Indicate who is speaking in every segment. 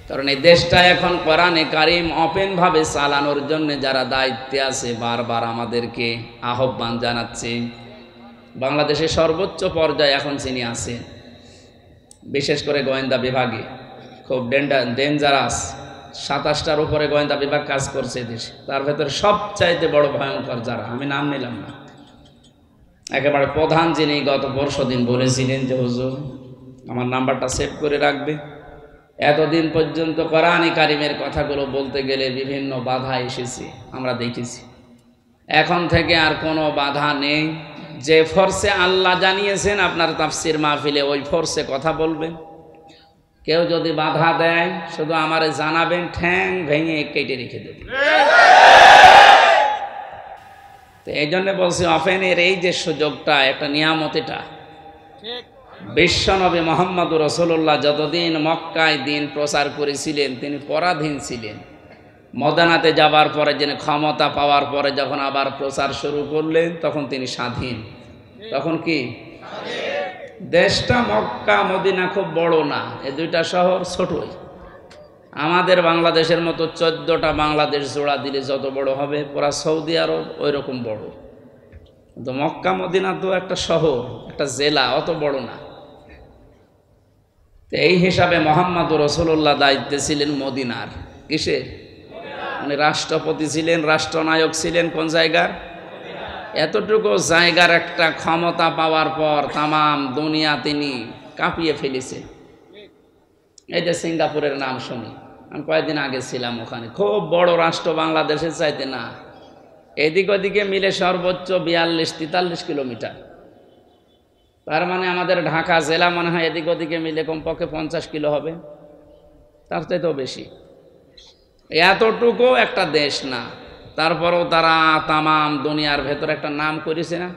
Speaker 1: কারণ এই দেশটা এখন কোরআনে কারিম ওপেন ভাবে চালানোর জন্য যারা দায়িত্বে আছে বারবার আমাদেরকে আহ্বান জানাচ্ছে। বাংলাদেশের সর্বোচ্চ পর্যায়ে এখন যিনি আছেন, বিশেষ করে গোয়েন্দা বিভাগে খুব ডেঞ্জারাস, 27টার উপরে গোয়েন্দা বিভাগ কাজ করছে দেশে। তার ভেতরে সবচাইতে বড় ভয়ঙ্কর যারা, আমি নাম নিলাম না, একেবারে প্রধান যিনি গত পরশুদিন বলেছিলেন যে হুজুর আমার নাম্বারটা সেভ করে রাখবে। এতদিন পর্যন্ত কোরআনে কারিমের কথাগুলো বলতে গেলে বিভিন্ন বাধা এসেছে, আমরা দেখেছি। এখন থেকে আর কোনো বাধা নেই। যে ফোর্সে আল্লাহ জানিয়েছেন আপনার তাফসির মাহফিলে, ওই ফোর্সে কথা বলবেন। কেউ যদি বাধা দেয় শুধু আমারে জানাবেন, ঠ্যাং ভেঙে কেটে রেখে দেবেন। তো এই জন্য বলছি ওপেনের এই যে সুযোগটা, একটা নিয়ামত, এটা বিশ্বনবী মুহাম্মদুর রাসূলুল্লাহ যতদিন মক্কায় দিন প্রচার করেছিলেন তিনি পরাধীন ছিলেন। মদিনাতে যাবার পরে যিনি ক্ষমতা পাওয়ার পরে যখন আবার প্রচার শুরু করলেন তখন তিনি স্বাধীন। তখন কি দেশটা মক্কা মদিনা খুব বড় না, এই দুইটা শহর ছোটই। আমাদের বাংলাদেশের মতো 14টা বাংলাদেশ জোড়া দিলে যত বড় হবে, পুরা সৌদি আরব ওই রকম বড়। কিন্তু মক্কা মদিনা তো একটা শহর, একটা জেলা, অত বড় না। তো এই হিসাবে মুহাম্মদুর রাসূলুল্লাহ দায়িত্বে ছিলেন মদিনার। কিসের? উনি রাষ্ট্রপতি ছিলেন, রাষ্ট্রনায়ক ছিলেন কোন জায়গার? এতটুকু জায়গার একটা ক্ষমতা পাওয়ার পর তামাম দুনিয়া তিনি কাঁপিয়ে ফেলেছে। এই যে সিঙ্গাপুরের নাম শুনি, আমি কয়েকদিন আগে ছিলাম ওখানে, খুব বড় রাষ্ট্র, বাংলাদেশের চাইতে না, এদিক ওদিকে মিলে সর্বোচ্চ 42-43 কিলোমিটার। তার মানে আমাদের ঢাকা জেলা মনে হয় এদিক ওদিকে মিলে কমপক্ষে 50 কিলো হবে, তার চাইতেও বেশি। এতটুকু একটা দেশ না, তারপরেও তারা তামাম দুনিয়ার ভেতর একটা নাম করেছে না।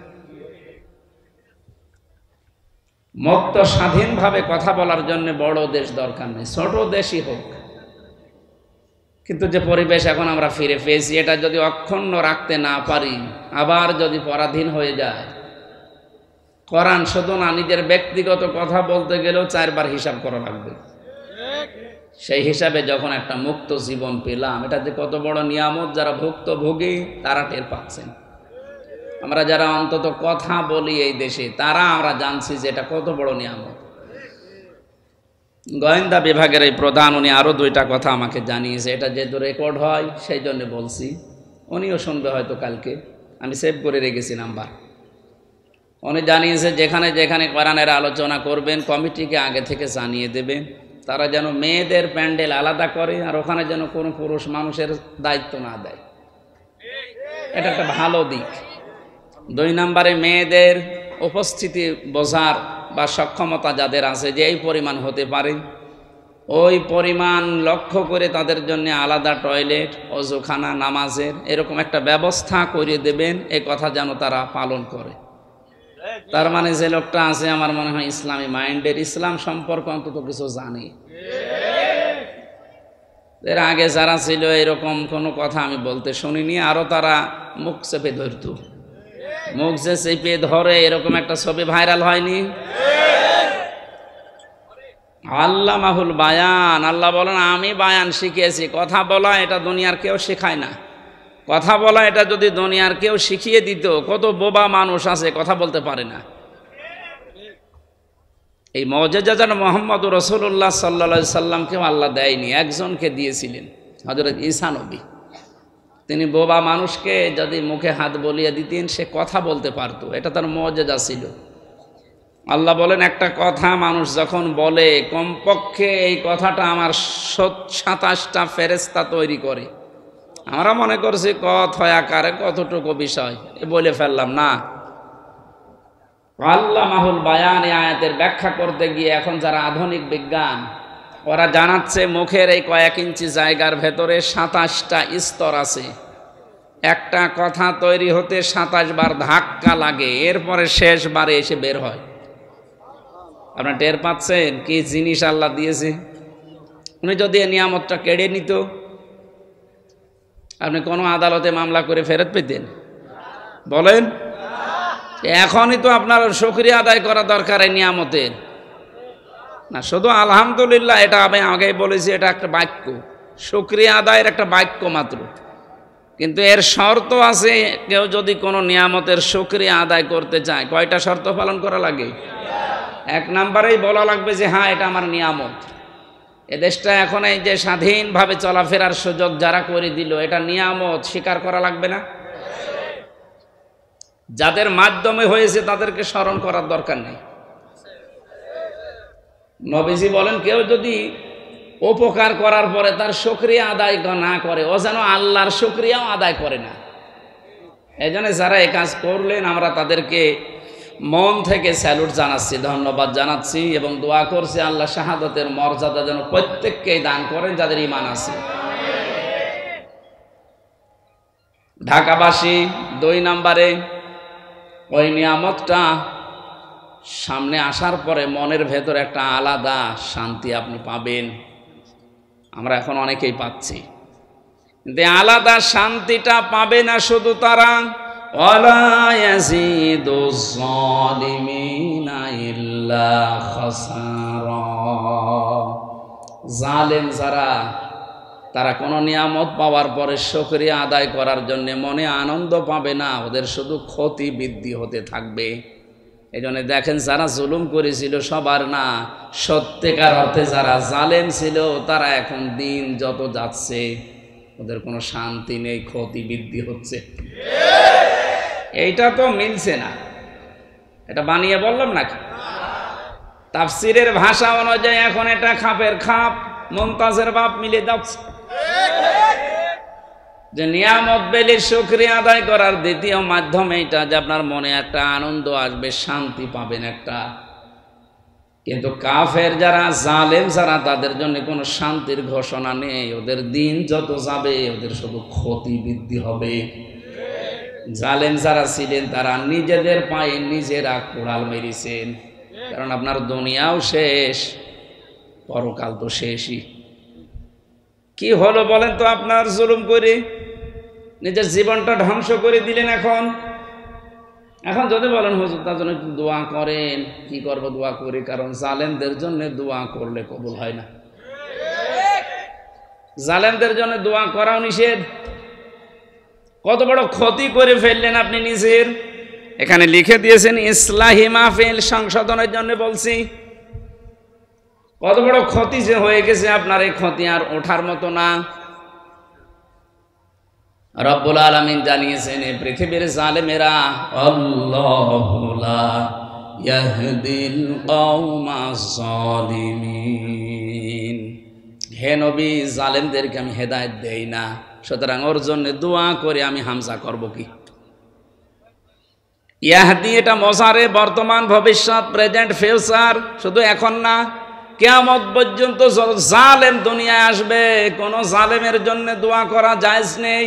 Speaker 1: মুক্ত স্বাধীনভাবে কথা বলার জন্য বড় দেশ দরকার নেই, ছোট দেশই হোক। কিন্তু যে পরিবেশ এখন আমরা ফিরে পেয়েছি, এটা যদি অক্ষুণ্ণ রাখতে না পারি, আবার যদি পরাধীন হয়ে যায়, কোরআন শুধু না, নিজের ব্যক্তিগত কথা বলতে গেলেও 4 বার হিসাব করা লাগবে। সেই হিসাবে যখন একটা মুক্ত জীবন পেলাম, এটা যে কত বড় নিয়ামত, যারা ভুক্তভোগী তারা টের পাচ্ছেন। আমরা যারা অন্তত কথা বলি এই দেশে, তারা আমরা জানছি যে এটা কত বড় নিয়ামত। গোয়েন্দা বিভাগের এই প্রধান, উনি আরো 2টা কথা আমাকে জানিয়েছে, এটা যেহেতু রেকর্ড হয় সেই জন্য বলছি, উনিও শুনবে হয়তো কালকে, আমি সেভ করে রেখেছি নাম্বার। উনি জানিয়েছে যেখানে যেখানে কোরআনের আলোচনা করবেন কমিটিকে আগে থেকে জানিয়ে দেবেন, তারা যেন মেয়েদের প্যান্ডেল আলাদা করে, আর ওখানে যেন কোনো পুরুষ মানুষের দায়িত্ব না দেয়। এটা একটা ভালো দিক। 2 নম্বরে মেয়েদের উপস্থিতি বোঝার বা সক্ষমতা যাদের আছে যে এই পরিমাণ হতে পারে, ওই পরিমাণ লক্ষ্য করে তাদের জন্য আলাদা টয়লেট, অজুখানা, নামাজের এরকম একটা ব্যবস্থা করে দেবেন। এই কথা যেন তারা পালন করে। তার মানে যে লোকটা আছে আমার মনে হয় ইসলামী মাইন্ডের, ইসলাম সম্পর্কে অন্তত কিছু জানে। এর আগে যারা ছিল এরকম কোনো কথা আমি বলতে শুনিনি, আরো তারা মুখ চেপে ধরত। মুখ যে চেপে ধরে এরকম একটা ছবি ভাইরাল হয়নি? আল্লামাহুল বায়ান, আল্লাহ বলেন আমি বায়ান শিখিয়েছি। কথা বলা এটা দুনিয়ার কেউ শেখায় না। কথা বলা এটা যদি দুনিয়ার কেউ শিখিয়ে দিত, কত বোবা মানুষ আছে কথা বলতে পারে না। এই মুজিজা যেন মুহাম্মদুর রাসূলুল্লাহ সাল্লাল্লাহু আলাইহি সাল্লামকেও আল্লাহ দেয়নি, একজনকে দিয়েছিলেন, হযরত ঈসা নবী। তিনি বোবা মানুষকে যদি মুখে হাত বলিয়ে দিতেন সে কথা বলতে পারতো, এটা তার মুজিজা ছিল। আল্লাহ বলেন একটা কথা মানুষ যখন বলে, কমপক্ষে এই কথাটা আমার 27টা ফেরেশতা তৈরি করে। আমরা মনে করছি কথায় আকারে কতটুকু বিষয় বলে ফেললাম না। আল্লামাহুল বায়ান এই আয়াতের ব্যাখ্যা করতে গিয়ে এখন যারা আধুনিক বিজ্ঞান, ওরা জানাচ্ছে মুখের এই কয়েক ইঞ্চি জায়গার ভেতরে 27টা স্তর আছে। একটা কথা তৈরি হতে 27 বার ধাক্কা লাগে, এরপরে শেষ বারে এসে বের হয়। আপনারা টের পাচ্ছেন কি জিনিস আল্লাহ দিয়েছে? উনি যদি এই নিয়ামতটা কেড়ে নিত, আপনি কোনো আদালতে মামলা করে ফেরত পেতেন? বলেন। এখনই তো আপনার শুকরিয়া আদায় করা দরকার এই নিয়ামতের। না, শুধু আলহামদুলিল্লাহ এটা আমি আগেই বলেছি, এটা একটা বাক্য, শুকরিয়া আদায়ের একটা বাক্য মাত্র। কিন্তু এর শর্ত আছে, কেউ যদি কোনো নিয়ামতের শুকরিয়া আদায় করতে চায়, কয়টা শর্ত পালন করা লাগে? 1 নম্বরেই বলা লাগবে যে হ্যাঁ এটা আমার নিয়ামত। এ দেশটা এখন এই যে স্বাধীনভাবে চলাফেরার সুযোগ যারা করে দিল, এটা নিয়ামত, স্বীকার করা লাগবে না? যাদের মাধ্যমে হয়েছে তাদেরকে স্মরণ করার দরকার নেই। নবীজি বলেন, কেউ যদি উপকার করার পরে তার শুকরিয়া আদায় না করে, ও যেন আল্লাহর শুকরিয়াও আদায় করে না। এই জন্য যারা এই কাজ করলেন, আমরা তাদেরকে মন থেকে স্যালুট জানাচ্ছি, ধন্যবাদ জানাচ্ছি এবং দোয়া করছি আল্লাহ শাহাদাতের মর্যাদা যেন প্রত্যেককেই দান করেন যাদের ঈমান আছে। ঢাকাবাসী 2 নম্বরে, ওই নিয়ামতটা সামনে আসার পরে মনের ভেতর একটা আলাদা শান্তি আপনি পাবেন। আমরা এখন অনেকেই পাচ্ছি, কিন্তু আলাদা শান্তিটা পাবে না শুধু তারা, ওয়ালা ইয়াজিদুজ জালিমিনা ইল্লা খাসারা। জালেম যারা, তারা কোনো নিয়ামত পাওয়ার পরে শুকরিয়া আদায় করার জন্য মনে আনন্দ পাবে না, ওদের শুধু ক্ষতি বৃদ্ধি হতে থাকবে। এই জন্য দেখেন, যারা জুলুম করেছিল সবার না, সত্যিকার অর্থে যারা জালেম ছিল তারা এখন দিন যত যাচ্ছে ওদের কোনো শান্তি নেই, ক্ষতি বৃদ্ধি হচ্ছে। এইটা তো মিলছে না, এটা বানিয়ে বললাম নাকি? তাফসিরের ভাষা অনুযায়ী এখন এটা খাপের খাপ, মুমতাজের বাপ মিলে যাচ্ছে। যে নিয়ামত বেলির শুকরিয়া আদায় করার দ্বিতীয় মাধ্যম এইটা, যে আপনার মনে একটা আনন্দ আসবে, শান্তি পাবেন একটা। কিন্তু কাফের যারা, জালেম যারা, তাদের জন্য কোনো শান্তির ঘোষণা নেই। ওদের দিন যত যাবে ওদের শুধু ক্ষতি বৃদ্ধি হবে। জালেম যারা ছিলেন তারা নিজেদের পায়ে নিজেরা কোড়াল মেরেছেন, কারণ আপনার দুনিয়াও শেষ, পরকাল তো শেষই। কি হলো বলেন তো, আপনার জুলুম করে নিজের জীবনটা ধ্বংস করে দিলেন। এখন যদি বলেন হুজুর তার জন্য দোয়া করেন, কি করবো দোয়া করি, কারণ জালেমদের জন্য দোয়া করলে কবুল হয় না। জালেমদের জন্য দোয়া করাও নিষেধ। কত বড় ক্ষতি করে ফেললেন আপনি নিজের। এখানে লিখে দিয়েছেন ইসলাহি মাহফিল, সংশোধনের জন্য বলছি। কত বড় ক্ষতি যে হয়ে গেছে আপনার, এই ক্ষতি আর ওঠার মতো না। রব্বুল আলামিন জানিয়েছেন, এই পৃথিবীর জালেমেরা আল্লাহু লা ইয়াহদিল কওমাজ জালিমিন, হে নবী জালেমদেরকে আমি হেদায়েত দেই না, সুতরাং ওর জন্য দোয়া করে আমি হামজা করব কি? ইয়াহদি এটা মজারে, বর্তমান, ভবিষ্যৎ, প্রেজেন্ট, ফিউচার, শুধু এখন না, কিয়ামত পর্যন্ত জালেম দুনিয়ায় আসবে, কোন জালেমের জন্য দোয়া করা জায়েজ নেই।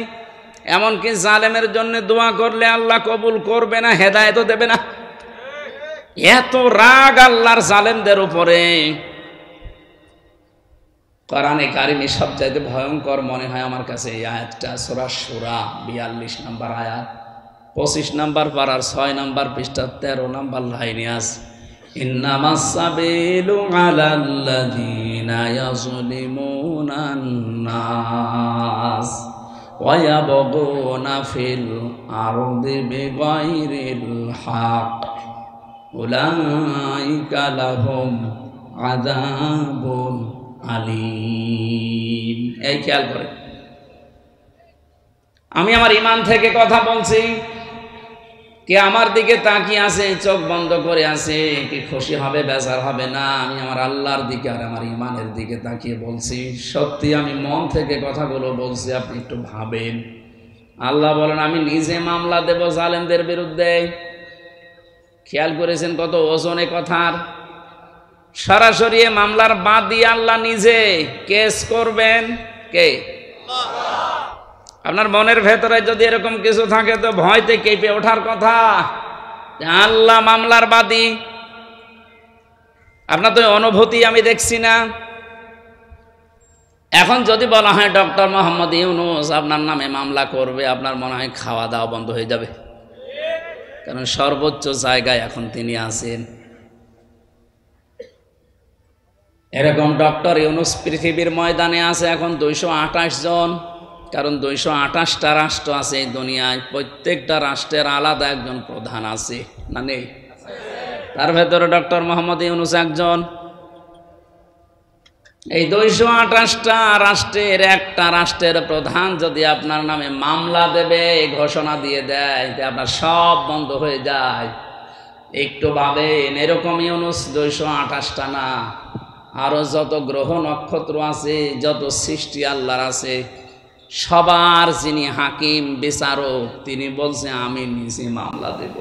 Speaker 1: এমনকি জালেমের জন্য দোয়া করলে আল্লাহ কবুল করবে না, হেদায়েতও দেবে না। এত রাগ আল্লাহর জালেমদের উপরে। কোরআনে কারিমে সবচাইতে ভয়ঙ্কর মনে হয় আমার কাছে এই আয়াতটা, সূরা শূরা 42 নম্বর আয়াত, 25 নম্বর পারার 6 নম্বর পৃষ্ঠা 13 নম্বর লাইনে আছে, ইন্নামাস সাবিলু আলাল্লাযীনা ইয়াযলিমুনান নাস ওয়া ইয়াবগুনা ফিল আরদি বিগাইরিল হক উলাইকা লাহুম আযাবুন আলিম। এই খেয়াল করে, আমি আমার ঈমান থেকে কথা বলছি। কে আমার দিকে তাকিয়ে আছে, চোখ বন্ধ করে আছে, কি খুশি হবে বেজার হবে না? আমি আমার আল্লাহর দিকে আর আমার ঈমানের দিকে তাকিয়ে বলছি। সত্যি আমি মন থেকে কথাগুলো বলছি, আপনি একটু ভাবেন। আল্লাহ বলেন, আমি নিজে মামলা দেব জালেমদের বিরুদ্ধে। খেয়াল করেছেন কত ওজনে কথার? সরাসরি মামলার বাদী আল্লাহ নিজে কেস করবেন। কে? আপনার মনের ভেতরে যদি এরকম কিছু থাকে তো ভয়তে কেঁপে ওঠার কথা, আল্লাহ মামলার বাদী। আপনার তো অনুভূতি আমি দেখছি না। এখন যদি বলা হয় ডক্টর মোহাম্মদ ইউনূস আপনার নামে মামলা করবে, আপনার মনে হয় খাওয়া দাওয়া বন্ধ হয়ে যাবে, কারণ সর্বোচ্চ জায়গায় এখন তিনি আছেন। এরকম ডক্টর ইউনুস পৃথিবীর ময়দানে আছে এখন 228 জন। কারণ 228টা রাষ্ট্র আছে এই দুনিয়ায়, প্রত্যেকটা রাষ্ট্রের আলাদা একজন প্রধান আছে, না নেই? তার ভেতরে ডক্টর মোহাম্মদ ইউনুস একজন। এই 228টা রাষ্ট্রের একটা রাষ্ট্রের প্রধান যদি আপনার নামে মামলা দেবে, ঘোষণা দিয়ে দেয়, আপনার সব বন্ধ হয়ে যায়। একটু ভাবেন, এরকম ইউনুস 228টা না, আরো যত গ্রহ নক্ষত্র আছে, যত সৃষ্টি আল্লাহর আছে, সবার যিনি হাকিম বিচারক, তিনি বলছে আমি নিজে মামলা দেব।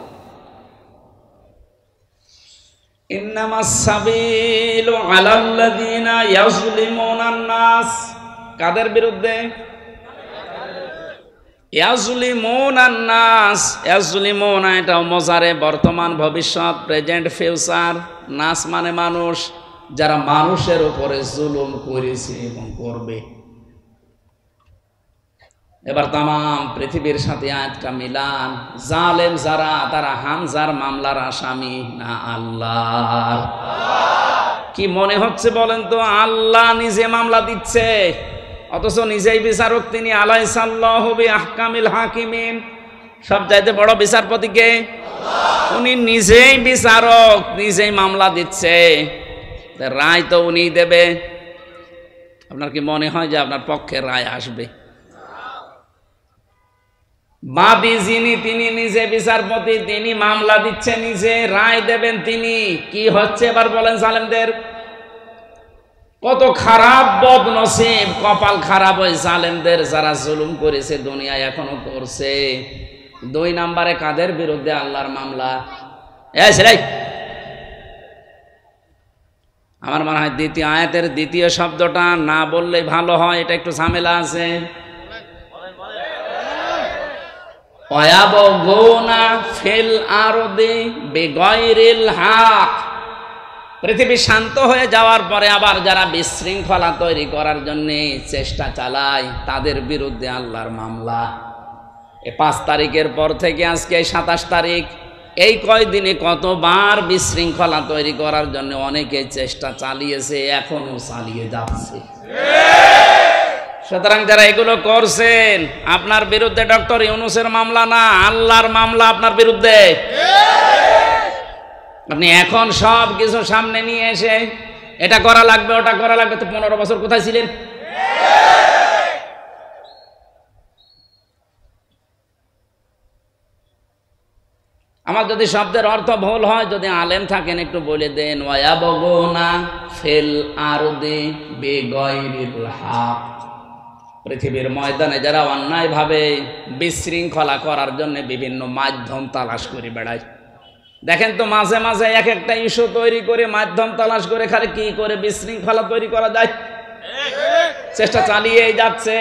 Speaker 1: ইন্নামাস সাবিলু আলাল্লাযিনা ইয়াজলিমুনান নাস। কাদের বিরুদ্ধে? ইয়াজলিমুনান নাস। ইয়াজলিমুনা এটাও মজারে, বর্তমান ভবিষ্যৎ, প্রেজেন্ট ফিউচার। নাস মানে মানুষ, যারা মানুষের উপরে জুলুম করেছে এবং করবে। এবার তাম পৃথিবীর সাথে আয়াতটা মিলান। জালেম যারা, তারা হামজার মামলার আসামি না আল্লাহ? কি মনে হচ্ছে বলেন তো? আল্লাহ নিজে মামলা দিচ্ছে, অথচ নিজেই বিচারক তিনি। আলাইসাল্লাহু বিআহকামিল হাকিমিন। সব চাইতে বড় বিচারপতি কে? উনি নিজেই বিচারক, নিজেই মামলা দিচ্ছে, রায় তো উনি দেবে। আপনার কি মনে হয় যে আপনার পক্ষে রায় আসবে? বাদী যিনি, তিনি নিজে বিচারপতি, তিনি মামলা দিচ্ছে নিজে, রায় দেবেন তিনি। কি হচ্ছে এবার বলেন জালেমদের? কত খারাপ বদনসিব, কপাল খারাপ ওই জালেমদের, যারা জুলুম করেছে দুনিয়ায়, এখনো করছে। 2 নম্বরে কাদের বিরুদ্ধে আল্লাহর মামলা? আমার মনে হয় দ্বিতীয় আয়াতের দ্বিতীয় শব্দটা না বললেই ভালো হয়, এটা একটু ঝামেলা আছে। ওয়ায়াবগুনা ফিল আরদি বিগাইরিল হক। পৃথিবী শান্ত হয়ে যাওয়ার পরে আবার যারা বিশৃঙ্খলা তৈরি করার জন্য চেষ্টা চালায়, তাদের বিরুদ্ধে আল্লাহর মামলা। এই 5 তারিখের পর থেকে আজকে 27 তারিখ, এই কয়দিনে কতবার বিশৃঙ্খলা তৈরি করার জন্য অনেকে চেষ্টা চালিয়েছে, এখনো চালিয়ে যাচ্ছে। সুতরাং যারা এগুলো করছেন, আপনার বিরুদ্ধে ডক্টর ইউনুসের মামলা না, আল্লাহর মামলা আপনার বিরুদ্ধে। আপনি এখন সব কিছু সামনে নিয়ে এসে এটা করা লাগবে, ওটা করা লাগবে, তো 15 বছর কোথায় ছিলেন? আমার যদি শব্দের অর্থ ভুল হয়, যদি আলেম থাকেন একটু বলে দেন। ওয়ায়াবগুনা ফিল আরদি বিগাইরিল হক। পৃথিবীর ময়দানে যারা অন্যায়ভাবে বিশৃঙ্খলা করার জন্য বিভিন্ন মাধ্যম তালাশ করে বেড়ায়। দেখেন তো, মাঝে মাঝে এক একটা ইস্যু তৈরি করে মাধ্যম তালাশ করে খালি কি করে বিশৃঙ্খলা তৈরি করা যায়, চেষ্টা চালিয়েই যাচ্ছে।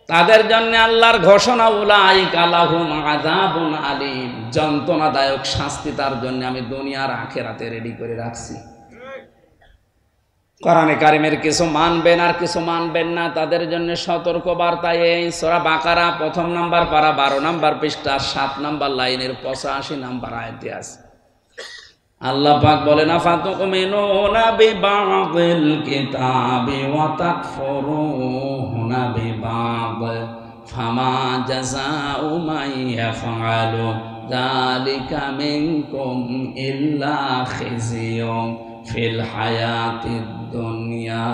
Speaker 1: তাদের জন্য আল্লাহর ঘোষণা, উলাইকা লাহুম আযাবুন আলীম, যন্ত্রণাদায়ক শাস্তি তার জন্য আমি দুনিয়ার আখিরাতে রেডি করে রাখছি। কোরআনে কারিমের কিছু মানবেন আর কিছু মানবেন না, তাদের জন্য সতর্ক বার্তা এই সূরা বাকারা 1 নম্বর পারা 12 নম্বর পৃষ্ঠা 7 নম্বর লাইনের 85 নম্বর আয়াতে আছে। আল্লাহ পাক বলেন, আফাতুমিনুনা বিবাদিল কিতাবি ওয়া তাকফুরুনা বিবাদ ফামা জাযাউ মান ইয়াফআলু যালিকা মিনকুম ইল্লা খিজিয়ুন ফিল হায়াতিদ দুনিয়া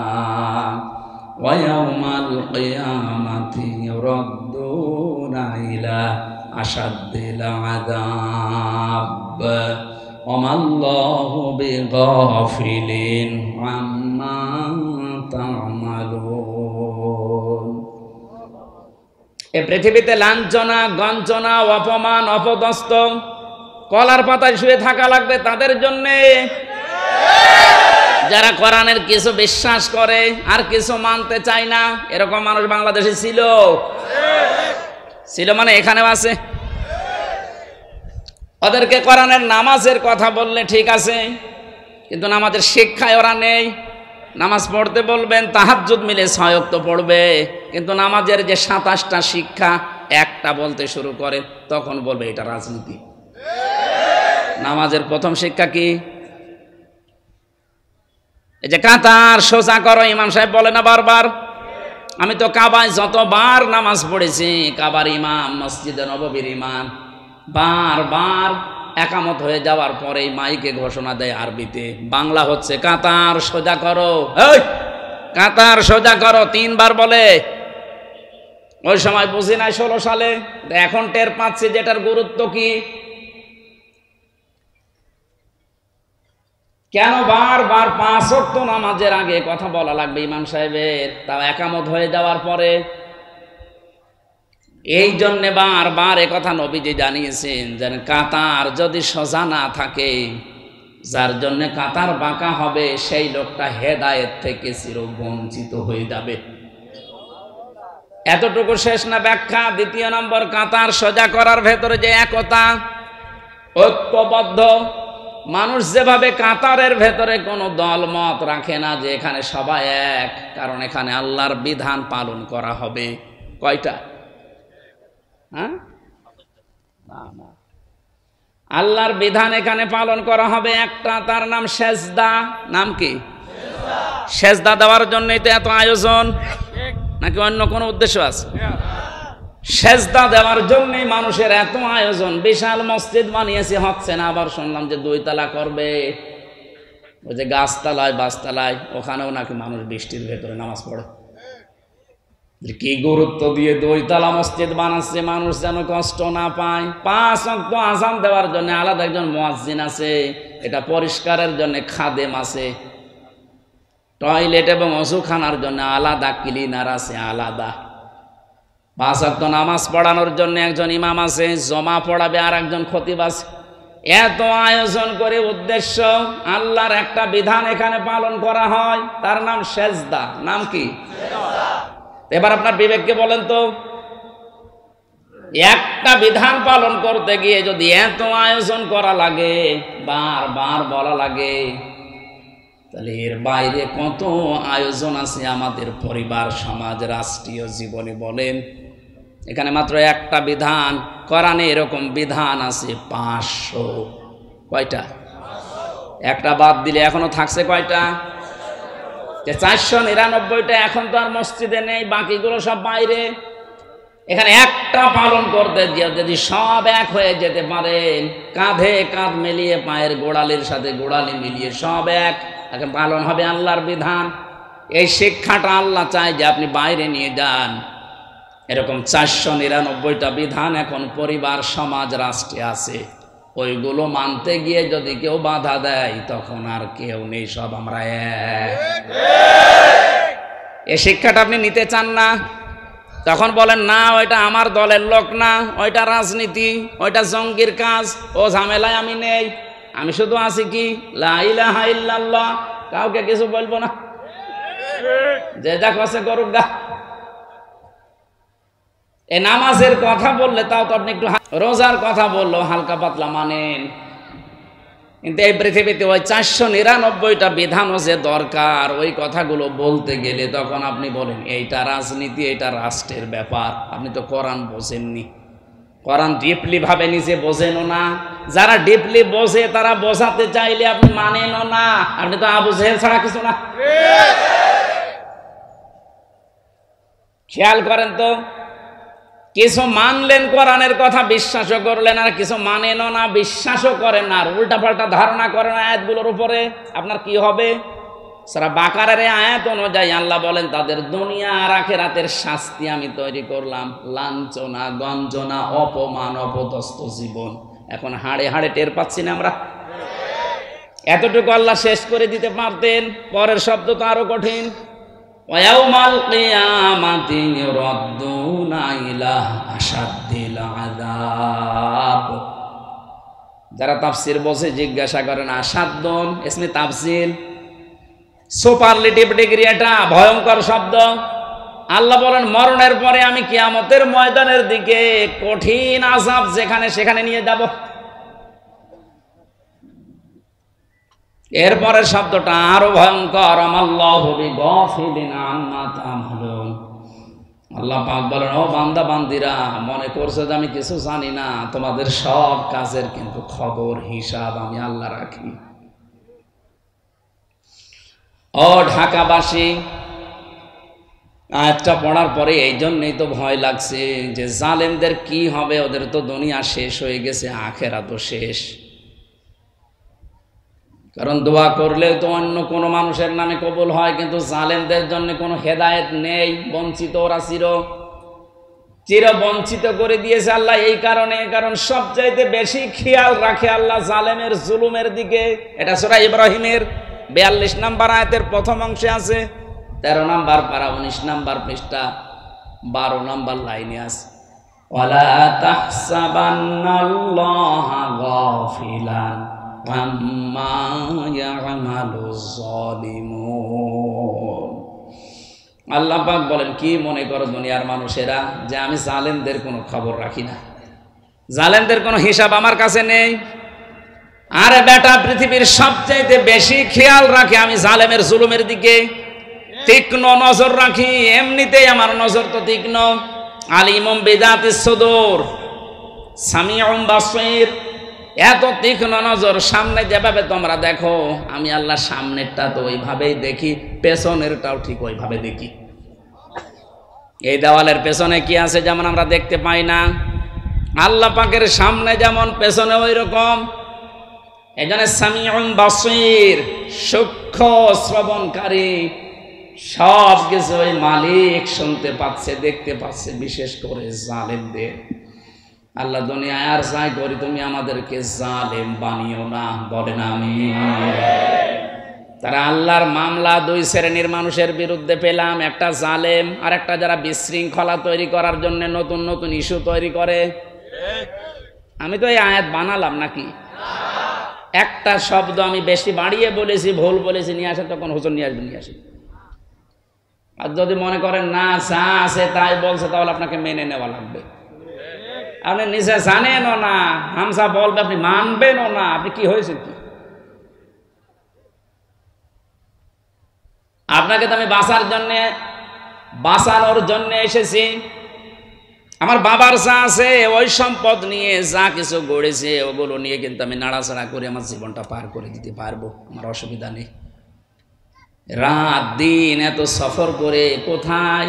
Speaker 1: ওয়া ইয়াউমাল কিয়ামাতি ইউরাদ্দুনা ইলা আশাদ্দিল আযাব ওমাল্লাহু বিগাফিলিন আম্মা তা'মালুন। এই পৃথিবীতে লাঞ্ছনা, গঞ্জনা, অপমান, অপদস্থ, কলার পাতায় শুয়ে থাকা লাগবে তাদের জন্যে যারা কোরআনের কিছু বিশ্বাস করে আর কিছু মানতে চায় না। এরকম মানুষ বাংলাদেশে ছিল, মানে এখানেও আছে। ওদেরকে কোরআনের নামাজের কথা বললে ঠিক আছে, কিন্তু নামাজের শিক্ষায় ওরা নেই। নামাজ পড়তে বলবেন, তাহাজ্জুদ মিলে 6 ওয়াক্ত পড়বে, কিন্তু নামাজের যে 27টা শিক্ষা একটা বলতে শুরু করে, তখন বলবে এটা রাজনীতি। নামাজের প্রথম শিক্ষা কি? এই যে কাতার সোজা করো, ইমাম সাহেব বলে না বারবার? আমি তো কাবায় যতবার নামাজ পড়েছি, কাবার ইমাম, মসজিদে নববীর ইমাম, বারবার একামত হয়ে যাওয়ার পরেই মাইকে ঘোষণা দেয় আরবিতে, বাংলা হচ্ছে কাতার সোজা করো, এই কাতার সোজা করো, 3 বার বলে। ওই সময় বুঝি নাই 16 সালে, এখন টের পাচ্ছি যেটার গুরুত্ব কি। কেন বারবার 5 ওয়াক্ত নামাজের আগে কথা বলা লাগবে ইমাম সাহেবের, তাও একামত হয়ে যাওয়ার পরে? এই জন্যে বারবার কথা নবীজি জানিয়েছেন যে কাতার যদি সোজা না থাকে, যার জন্য কাতার বাঁকা হবে, সেই লোকটা হেদায়েত থেকে চিরবঞ্চিত হয়ে যাবে। এতটুকু শেষ না ব্যাখ্যা? 2 নম্বর, কাতার সোজা করার ভেতরে যে একতা, ঐক্যবদ্ধ মানুষ, যেভাবে কাতারের ভেতরে কোনো দলমত রাখে না যে এখানে সবাই এক, কারণ এখানে আল্লাহর বিধান পালন করা হবে। কয়টা? হ্যাঁ, আল্লাহর বিধান এখানে পালন করা হবে একটা, তার নাম সেজদা। নাম কি? সেজদা দেওয়ার জন্যই তো এত আয়োজন, নাকি অন্য কোনো উদ্দেশ্য আছে? সেজদা দেওয়ার জন্যই মানুষের এত আয়োজন। বিশাল মসজিদ বানিয়েছে, হচ্ছে না। আবার শুনলাম যে 2 তলা করবে, ওই যে গাছতলায় বাসতলায়, ওখানেও নাকি মানুষ বৃষ্টির ভেতরে নামাজ পড়ে। কি গুরুত্ব দিয়ে 2 তলা মসজিদ বানাচ্ছে, মানুষ যেন কষ্ট না পায়। 5 ওয়াক্ত আযান দেওয়ার জন্য আলাদা একজন মুয়াজ্জিন আছে, এটা পরিষ্কারের জন্য খাদেম আছে, টয়লেট এবং অজুখানার জন্য আলাদা ক্লিনার আছে, আলাদা। 5 ওয়াক্ত নামাজ পড়ানোর জন্য একজন ইমাম আছে, জমা পড়াবে আর একজন খতিব আছে। এত আয়োজন করে উদ্দেশ্য আল্লাহর একটা বিধান এখানে পালন করা হয়, তার নাম সেজদা। নাম কি? এবার আপনার বিবেককে বলেন তো, একটা বিধান পালন করতে গিয়ে যদি এত আয়োজন করা লাগে, বারবার বলা লাগে, তাহলে এর বাইরে কত আয়োজন আছে আমাদের পরিবার, সমাজ, রাষ্ট্রীয় জীবনে বলেন। এখানে মাত্র একটা বিধান, কোরআনে এরকম বিধান আছে 500। কয়টা? একটা বাদ দিলে এখনো থাকছে কয়টা? 499টা এখন তো আর মসজিদে নেই, বাকিগুলো সব বাইরে। এখানে একটা পালন করতে যদি সব এক হয়ে যেতে পারেন, কাঁধে কাঁধ মিলিয়ে, পায়ের গোড়ালির সাথে গোড়ালি মিলিয়ে সব এক, এখন পালন হবে আল্লাহর বিধান। এই শিক্ষাটা আল্লাহ চায় যে আপনি বাইরে নিয়ে যান। এরকম 499টা বিধান এখন পরিবার, সমাজ, রাষ্ট্রে আছে। ওইগুলো মানতে গিয়ে যদি কেউ বাধা দেয়, তখন আর কেউ নেই, সব আমরা এক। এই শিক্ষাটা আপনি নিতে চান না? তখন বলেন না, ওইটা আমার দলের লোক না, ওইটা রাজনীতি, ওইটা জঙ্গির কাজ, ও ঝামেলায় আমি নেই। আমি শুধু আছি কি, লা ইলাহা ইল্লাল্লাহ, কাউকে কিছু বলবো না, যে যা করছে করুক গা। এই নামাজের কথা বললে তাও তো আপনি একটু, রোজার কথা বললো হালকা পাতলা মানেন, কিন্তু এই পৃথিবীতে ওই 499টা বিধানও যে দরকার, ওই কথাগুলো বলতে গেলে তখন আপনি বলেন এইটা রাজনীতি, এটা রাষ্ট্রের ব্যাপার। আপনি তো কোরআন বোঝেননি, কোরআন ডিপলি ভাবে নিজে বোঝেনও না। যারা ডিপলি বোঝে তারা বোঝাতে চাইলে আপনি মানেনও না। আপনি তো আবু জেহেল ছাড়া কিছু না। খেয়াল করেন তো, কিছু মানলেন, কোরআনের কথা বিশ্বাসও করলেন, আর কিছু মানেনও না, বিশ্বাসও করেন না, আর উল্টাপাল্টা ধারণা করেন আয়াতগুলোর উপরে। আপনার কি হবে? সূরা বাকারার আয়াত অনুযায়ী আল্লাহ বলেন, তাদের দুনিয়া আর আখিরাতের শাস্তি আমি তৈরি করলাম, লাঞ্ছনা, গঞ্জনা, অপমান, অপদস্থ জীবন। এখন হাড়ে হাড়ে টের পাচ্ছি না আমরা? এতটুকু আল্লাহ শেষ করে দিতে পারতেন। পরের শব্দ তো আরো কঠিন, ওয়ায়াউমাল কিয়ামাতি ইউরাদ্দুনা ইলা আশাদ্দিল আযাব। যারা তাফসীর বসে জিজ্ঞাসা করেন, আশাদ্দুন ইসমে তাফসীর, সুপারলেটিভ ডিগ্রি, এটা ভয়ঙ্কর শব্দ। আল্লাহ বলেন মরণের পরে আমি কিয়ামতের ময়দানের দিকে কঠিন আযাব যেখানে সেখানে নিয়ে যাব। এরপরের শব্দটা আরো ভয়ঙ্কর, আমাল্লাহু বিগাফিলিন আম্মা তা'মালুন। আল্লাহ পাক বলেন, ও বান্দা বান্দিরা, মনে করছো যে আমি কিছু জানি না? তোমাদের সব কাজের কিন্তু খবর, হিসাব আমি আল্লাহ রাখি। ও ঢাকাবাসী, আয়াতটা পড়ার পরে এই জন্যই তো ভয় লাগছে যে জালেমদের কি হবে, ওদের তো দুনিয়া শেষ হয়ে গেছে, আখেরাত তো শেষ। কারণ দোয়া করলেও তো অন্য কোনো মানুষের নামে কবুল হয়, কিন্তু জালেমদের জন্য কোনো হেদায়েত নেই, বঞ্চিত ওরা চির বঞ্চিত করে দিয়েছে আল্লাহ। এই কারণে, কারণ সবচাইতে বেশি খেয়াল রাখে আল্লাহ জালেমের জুলুমের দিকে। এটা সূরা ইব্রাহিমের 42 নম্বর আয়াতের প্রথম অংশে আছে, 13 নম্বর পারা 19 নম্বর পৃষ্ঠা 12 নম্বর লাইনে আছে। ওয়ালা তাহসাবান্নাল্লাহা গাফিলান আম্মা ইয়ামালুজ জালিমুন। আল্লাহ পাক বলেন, কি মনে করো দুনিয়ার মানুষেরা যে আমি জালেমদের কোনো খবর রাখি না, জালেমদের কোনো হিসাব আমার কাছে নেই? আরে বেটা, পৃথিবীর সবচাইতে বেশি খেয়াল রাখে আমি জালেমের জুলুমের দিকে, তীক্ষ্ণ নজর রাখি। এমনিতেই আমার নজর তো তীক্ষ্ণ। আলিমুম বিযাতিস সুদূর সামিউম বাসীর, এত তীক্ষ্ণ নজর। সামনে যেভাবে তোমরা দেখো, আমি আল্লাহ সামনেরটা তো ওইভাবেই দেখি, পেছনেরটাও ঠিক ওইভাবে দেখি। এই দেওয়ালের পেছনে কি আছে যেমন আমরা দেখতে পাই না, আল্লাহ পাকের সামনে যেমন পেছনে ওই রকম। এজন্য সামিউম বাসীর, সূক্ষ্ম শ্রবণকারী, সব কিছু ওই মালিক শুনতে পাচ্ছে, দেখতে পাচ্ছে, বিশেষ করে জালেমদের। আল্লাহ দুনিয়ায় আর যাই করি, তুমি আমাদেরকে জালেম বানিও না, বলেন আমিন। তারা আল্লাহর মামলা দুই শ্রেণীর মানুষের বিরুদ্ধে পেলাম, একটা জালেম আর একটা যারা বিশৃঙ্খলা তৈরি করার জন্য নতুন নতুন ইস্যু তৈরি করে। আমি তো এই আয়াত বানালাম নাকি? একটা শব্দ আমি বেশি বাড়িয়ে বলেছি, ভুল বলেছি, নিয়ে আসে তখন হুজুর নিয়ে আসবেন, নিয়ে আসি। আর যদি মনে করেন না যা আছে তাই বলছে, তাহলে আপনাকে মেনে নেওয়া লাগবে। আপনি নিজে জানেনও না, হামসা বলবে আপনি মানবেনও না, আপনি কি হয়েছে কি? আপনাকে তো আমি বাঁচানোর জন্য এসেছি। আমার বাবার যা আছে ওই সম্পদ নিয়ে যা কিছু গড়েছে ওগুলো নিয়ে কিন্তু আমি নাড়াচাড়া করে আমার জীবনটা পার করে দিতে পারবো, আমার অসুবিধা নেই। রাত দিন এত সফর করে কোথায়,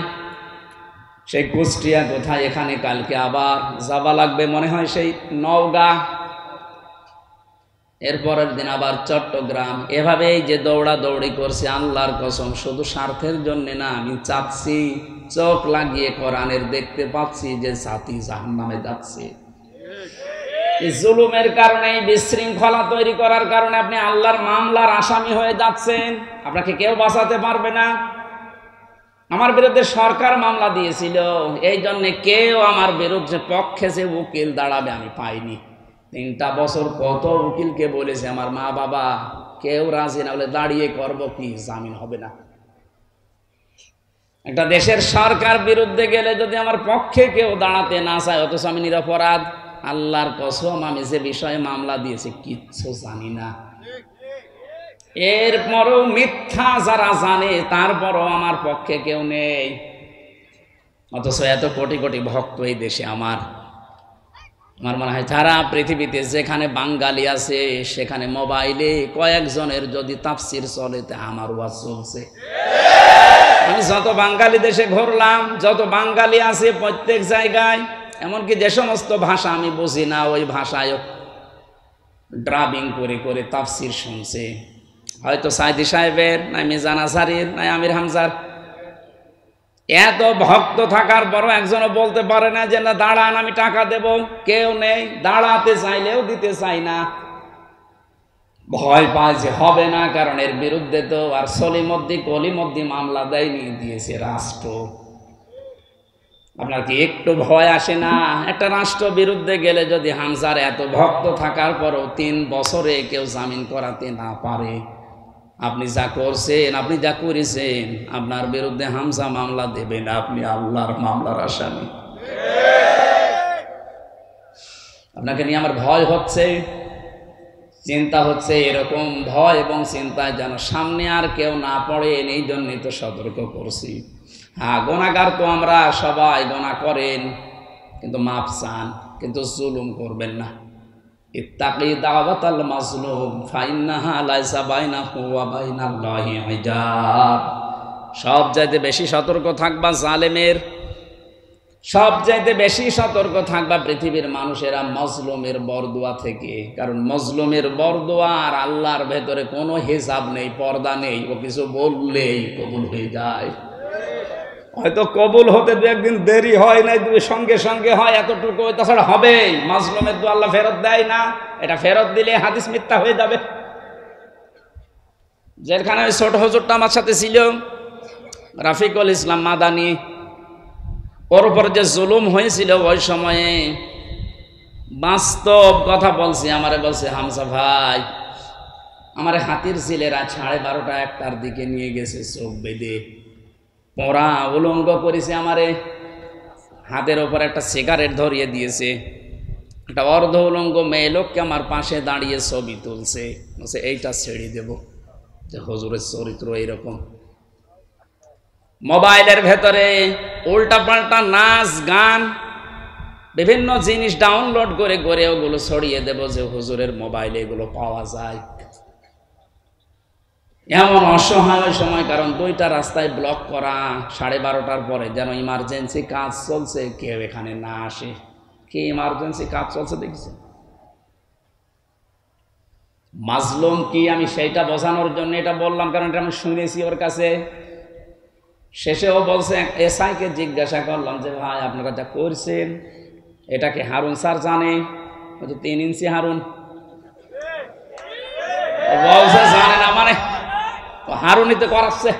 Speaker 1: সেই কুষ্টিয়া কোথায়, এখানে কালকে আবার যাবা লাগবে মনে হয় সেই নওগাঁ, এরপরের দিন আবার চট্টগ্রাম। এভাবেই যে দৌড়া দৌড়ি করছে, আল্লাহর কসম শুধু স্বার্থের জন্য না, আমি চাচ্ছি চোখ লাগিয়ে কোরআনের দেখতে পাচ্ছি যে জাতি জাহান্নামে যাচ্ছে। এই জুলুমের কারণে, বিশৃঙ্খলা তৈরি করার কারণে আপনি আল্লাহর মামলার আসামি হয়ে যাচ্ছেন, আপনাকে কেউ বাঁচাতে পারবে না। আমার বিরুদ্ধে সরকার মামলা দিয়েছিল, এই জন্য কেউ আমার বিরুদ্ধে পক্ষে যে উকিল দাঁড়াবে আমি পাইনি। 3টা বছর কত উকিলকে বলেছে, আমার মা বাবা কেউ রাজি না, বলে দাঁড়িয়ে করবো কি, জামিন হবে না। একটা দেশের সরকার বিরুদ্ধে গেলে যদি আমার পক্ষে কেউ দাঁড়াতে না চায়, অথচ আমি নিরপরাধ, আল্লাহর কসম আমি যে বিষয়ে মামলা দিয়েছি কিচ্ছু জানি না। এরপরও মিথ্যা যারা জানে, তারপরও আমার পক্ষে কেউ নেই, অথচ এত কোটি কোটি ভক্ত এই দেশে। আমার মনে হয় সারা পৃথিবীতে যেখানে বাঙালি আছে, সেখানে মোবাইলে কয়েকজনের যদি তাফসির চলে, তা আমার ওয়াজ চলছে। আমি যত বাঙালি দেশে ঘুরলাম, যত বাঙালি আছে প্রত্যেক জায়গায়, এমনকি যে সমস্ত ভাষা আমি বুঝি না, ওই ভাষায় ড্রাবিং করে করে তাফসির শুনছে। হয়তো সাইদি সাহেবের, নাই মিজান আসারির, নাই আমির হামজার। এত ভক্ত থাকার পরও একজনও বলতে পারে না যে না দাঁড়ান আমি টাকা দেব, কেউ নেই। দাঁড়াতে চাইলেও দিতে চাই না, ভয় পায় যে হবে না, কারণ এর বিরুদ্ধে তো আর সলিমদ্দি কলিমদ্দি মামলা দেয়নি, দিয়েছে রাষ্ট্র। আপনার কি একটু ভয় আসে না? একটা রাষ্ট্র বিরুদ্ধে গেলে যদি হামজার এত ভক্ত থাকার পরও 3 বছরে কেউ জামিন করাতে না পারে, আপনি যা করছেন, আপনি যা করেছেন, আপনার বিরুদ্ধে হামজা মামলা দেবে না, আপনি আল্লাহর মামলার আসামি। আপনাকে নিয়ে আমার ভয় হচ্ছে, চিন্তা হচ্ছে। এরকম ভয় এবং চিন্তায় যেন সামনে আর কেউ না পড়ে, এই জন্যই তো সতর্ক করছি। হ্যাঁ, গুনাহগার তো আমরা সবাই, গুনাহ করেন, কিন্তু মাপ চান, কিন্তু জুলুম করবেন না। ইত্তাকি দাওয়াতাল মাজলুম ফাইন্নাহা লাইসা বাইনাহু ওয়া বাইনাল্লাহি হিজাব। সব চাইতে বেশি সতর্ক থাকবা জালেমের, সব চাইতে বেশি সতর্ক থাকবা পৃথিবীর মানুষেরা মজলুমের বরদোয়া থেকে। কারণ মজলুমের বরদোয়া আর আল্লাহর ভেতরে কোনো হিসাব নেই, পর্দা নেই। ও কিছু বললেই কবুল হয়ে যায়। হয়তো কবুল হতে দু একদিন দেরি হয় নাই, সঙ্গে সঙ্গে হয়, এতটুকু। তাছাড়া হবেই। মাজলুমের দোয়া আল্লাহ ফেরত দেয় না। এটা ফেরত দিলে হাদিস মিথ্যা হয়ে যাবে। যেখানে ওই ছোট হুজুরটা আমার সাথে ছিল, রাফিকুল ইসলাম মাদানী, ওর উপর যে জুলুম হয়েছিল ওই সময়ে বাস্তব কথা বলছি। আমারে বলছে, হামজা ভাই, আমারে হাতির ছেলেরা 12:30 1টার দিকে নিয়ে গেছে, চোখ বেঁধে পড়া উলঙ্গ করেছে। আমারে হাতের ওপর একটা সিগারেট ধরিয়ে দিয়েছে। একটা অর্ধ উলঙ্গ মেয়ে লোককে আমার পাশে দাঁড়িয়ে ছবি তুলছে, বলছে এইটা ছেড়ে দেব। যে হুজুরের চরিত্র এইরকম। মোবাইলের ভেতরে উল্টা পাল্টা নাচ গান বিভিন্ন জিনিস ডাউনলোড করে করে ওগুলো ছড়িয়ে দেব যে হুজুরের মোবাইলে এগুলো পাওয়া যায়। এমন অসহায় সময়, কারণ 2টা রাস্তায় ব্লক করা 12:30টার পরে, যেন ইমার্জেন্সি কাজ চলছে, কেউ এখানে না আসে। কি ইমার্জেন্সি কাজ চলছে দেখছেন? মাজলুম কি আমি সেইটা বোঝানোর জন্য এটা বললাম, কারণ এটা আমি শুনেছি ওর কাছে। শেষেও বলছে, এসআইকে জিজ্ঞাসা করলাম যে ভাই আপনারা যা করছেন এটাকে হারুন স্যার জানে? 3 ইঞ্চি হারুন বলছে জানে না, মানে হারুনই তো করাচ্ছে।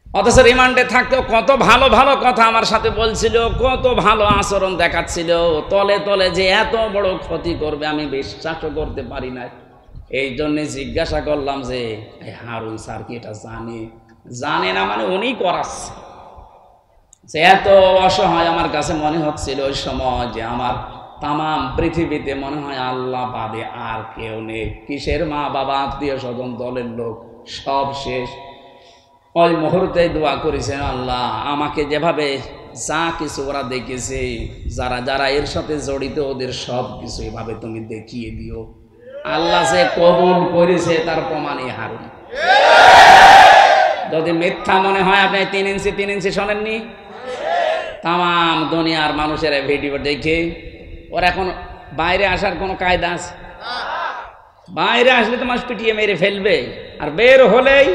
Speaker 1: অথচ রিমান্ডে থাকতেও কত ভালো ভালো কথা আমার সাথে বলছিল, কত ভালো আচরণ দেখাচ্ছিল। তলে তলে যে এত বড় ক্ষতি করবে আমি বিশ্বাসও করতে পারি না। এই জন্য জিজ্ঞাসা করলাম যে হারুন স্যার কি এটা জানে? জানে না মানে উনি করাচ্ছে। যে এত অসহায় আমার কাছে মনে হচ্ছিল ওই সময় যে আমার তামাম পৃথিবীতে মনে হয় আল্লাহ বাদে আর কেউ নেই। কিসের মা বাবা, আত্মীয় স্বজন, দলের লোক সব শেষ। ওই মুহূর্তে দোয়া করেছেন, আল্লাহ আমাকে যেভাবে যা কিছু ওরা দেখেছে, যারা যারা এর সাথে জড়িত, ওদের সব কিছু এভাবে তুমি দেখিয়ে দিও। আল্লাহ যে কবুল করেছে তার প্রমাণই হারুন। যদি মিথ্যা মনে হয়, আপনি 3 ইঞ্চি শোনেননি? তাম দুনিয়ার মানুষের ভিডিও দেখে ওর এখন বাইরে আসার কোনো কায়দা আছে? বাইরে আসলে তো মানুষ পিটিয়ে মেরে ফেলবে, আর বের হলেই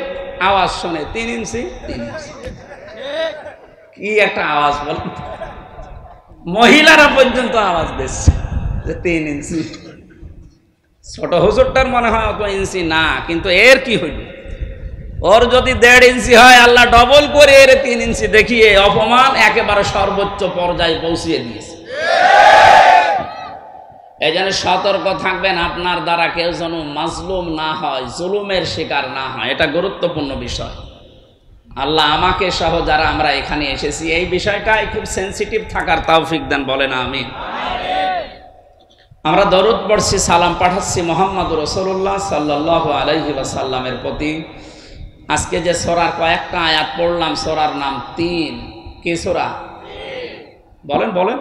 Speaker 1: আওয়াজ শোনে 3 ইঞ্চি। কি একটা আওয়াজ বল! মহিলারা পর্যন্ত আওয়াজ দিচ্ছে যে 3 ইঞ্চি। ছোট হুজুরটার মনে হয় অত ইঞ্চি না, কিন্তু এর কি হইল? ওর যদি 1.5 ইঞ্চি হয়, আল্লাহ ডবল করে এর 3 ইঞ্চি দেখিয়ে অপমান একেবারে সর্বোচ্চ পর্যায়ে পৌঁছিয়ে দিয়েছে। এই জন্য সতর্ক থাকবেন, আপনার দ্বারা কেউ যেন মাজলুম না হয়, জুলুমের শিকার না হয়। এটা গুরুত্বপূর্ণ বিষয়। আল্লাহ আমাকে সহ যারা আমরা এখানে এসেছি এই বিষয়টাই খুব সেন্সিটিভ থাকার তৌফিক দেন, বলেন আমিন। আমরা দরুদ পড়ছি, সালাম পাঠাচ্ছি মুহাম্মদুর রাসূলুল্লাহ সাল্লাল্লাহু আলাইহি ওয়াসাল্লামের প্রতি। আজকে যে সূরার কয়েকটা আয়াত পড়লাম, সূরার নাম 3। কি সূরা? বলেন বলেন।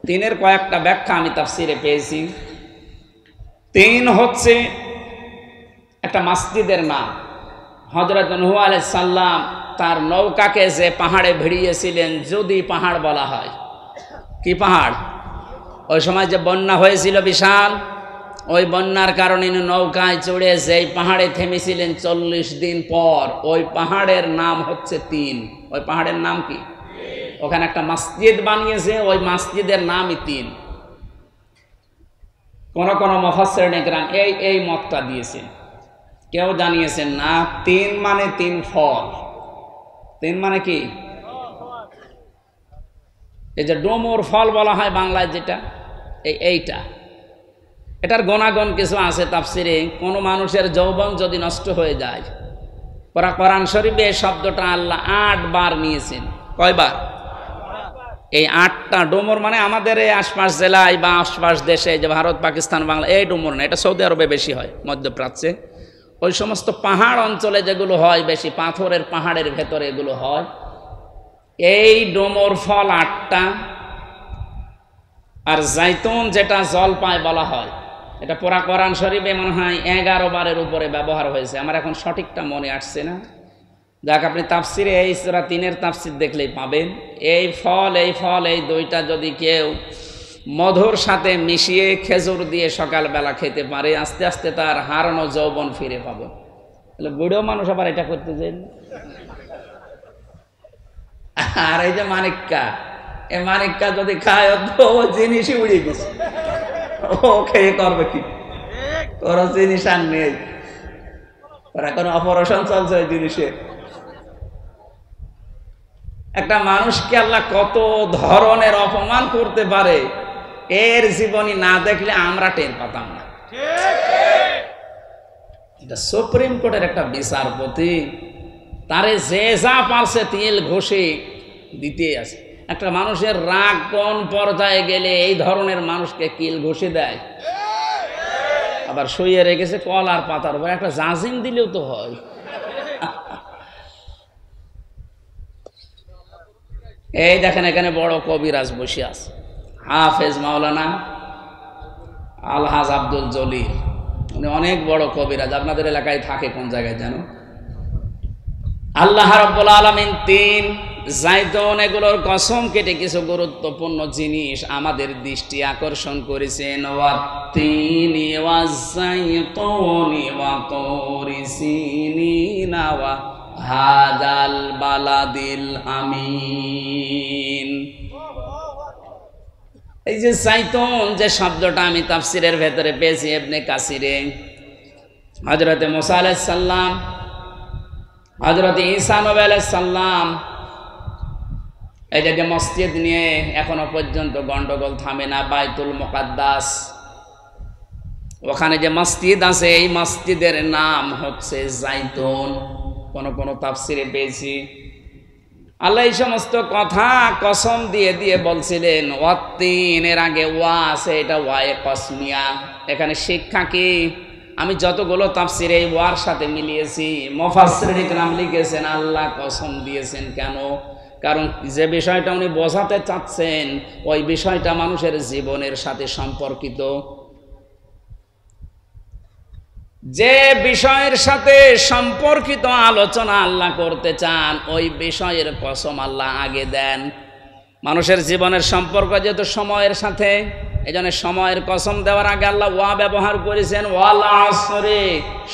Speaker 1: 3-এর কয়েকটা ব্যাখ্যা আমি তাফসিরে পেয়েছি। 3 হচ্ছে একটা মসজিদের নাম। হযরত নূহ আলাইহিস সালাম তার নৌকাকে যে পাহাড়ে ভিড়িয়েছিলেন, যদি পাহাড় বলা হয়। কি পাহাড়? ওই সময় যে বন্যা হয়েছিল বিশাল, ওই বন্যার কারণে নৌকায় চড়ে যেই পাহাড়ে থেমেছিলেন 40 দিন পর, ওই পাহাড়ের নাম হচ্ছে 3। ওই পাহাড়ের নাম কি? ওখানে একটা মসজিদ বানিয়েছে, ওই মসজিদের নামই 3। কোন কোন মুফাসসিরিন ইকরাম এই মতটা দিয়েছেন। কেউ জানিয়েছেন না 3 মানে 3 ফল। 3 মানে কি? এই যে ডোমর ফল বলা হয় বাংলায় যেটা, এইটা, এটার গুণাগুণ কিছু আছে তাফসিরে। কোনো মানুষের যৌবন যদি নষ্ট হয়ে যায়, কোরআন শরীফে এই শব্দটা আল্লাহ 8 বার নিয়েছেন। কয়বার? এই 8টা। ডোমর মানে আমাদের এই আশপাশ জেলায় বা আশপাশ দেশে, যে ভারত, পাকিস্তান, বাংলা, এই ডোমর না, এটা সৌদি আরবে বেশি হয়, মধ্যপ্রাচ্যে। ওই সমস্ত পাহাড় অঞ্চলে যেগুলো হয় বেশি, পাথরের পাহাড়ের ভেতরে এগুলো হয়। এই ডোমর ফল 8টা। আর জাইতুন যেটা জলপাই বলা হয়, এটা পুরা কোরআন শরীফে মনে হয় 11 বারের উপরে ব্যবহার হয়েছে, আমার এখন সঠিকটা মনে আসছে না। যাক, আপনি তাফসিরে এই সূরা 3-এর তাফসির দেখলেই পাবেন। এই ফল এই দুইটা যদি কেউ মধুর সাথে মিশিয়ে খেজুর দিয়ে সকালবেলা খেতে পারে, আস্তে আস্তে তার হারানো যৌবন ফিরে পাবে। তাহলে বুড়ো মানুষ আবার এটা করতে চান। আর এই যে মানিক্কা, এই মানিক্কা যদি খায় তো ও জিনিসই উড়ে গেছে, ও খেয়ে করবে কি? কোনো জিনিস আর নেই, ওরা কোনো অপারেশন চলছে ওই জিনিসে। একটা মানুষকে আল্লাহ কত ধরনের অপমান করতে পারে, এর জীবনী না দেখলে আমরা টের পাতাম না। এটা সুপ্রিম কোর্টের একটা বিচারপতি, তারে যে যা পারছে তিল ঘষে দিতে আছে। একটা মানুষের রাগ কোন পর্যায়ে গেলে এই ধরনের মানুষকে কিল ঘষে দেয়, আবার শুয়ে রেখেছে কল আর পাতার উপর, একটা জাজিম দিলেও তো হয়। এই দেখেন এখানে বড় কবিরাজ বসে আছে, হাফেজ মাওলানা আলহাজ আব্দুল জলিল, উনি অনেক বড় কবিরাজ, আপনাদের এলাকায় থাকে কোন জায়গায় জানো? আল্লাহ রাব্বুল আলামিন 3 জাইতুন এগুলোর কসম কেটে কিছু গুরুত্বপূর্ণ জিনিস আমাদের দৃষ্টি আকর্ষণ করেছেন। ওয়াত্তিনি ওয়াজাইতুনি ওয়া তুরি সিনিনা ওয়া হাদাল বালাদিল আমিন। এই যে জাইতুন যে শব্দটা আমি তাফসিরের ভেতরে পেয়েছি ইবনে কাসিরে, হযরতে মুসা আলাইহিস সালাম, হযরতে ঈসা নবী আলাইহিস সালাম, এই যে মসজিদ নিয়ে এখনো পর্যন্ত গন্ডগোল থামে না, বাইতুল মুকাদ্দাস, ওখানে যে মসজিদ আছে এই মসজিদের নাম হচ্ছে জাইতুন। কোন কোন তাফসিরে পেয়েছি আল্লাহ এই সমস্ত কথা কসম দিয়ে দিয়ে বলছিলেন। ওয়াত্তিন এর আগে ওয়া আছে, এটা ওয়ায়ে কসমিয়া। এখানে শিক্ষা কি? আমি যতগুলো তাফসিরে এই ওয়ার সাথে মিলিয়েছি, মুফাসসিরিন کرام লিখেছেন আল্লাহ কসম দিয়েছেন কেন? কারণ যে বিষয়টা উনি বোঝাতে চাচ্ছেন ওই বিষয়টা মানুষের জীবনের সাথে সম্পর্কিত। যে বিষয়ের সাথে সম্পর্কিত আলোচনা আল্লাহ করতে চান ওই বিষয়ের কসম আল্লাহ আগে দেন। মানুষের জীবনের সম্পর্ক যেহেতু সময়ের সাথে, এই জন্য সময়ের কসম দেওয়ার আগে আল্লাহ ওয়া ব্যবহার করেছেন, ওয়াল আসরে,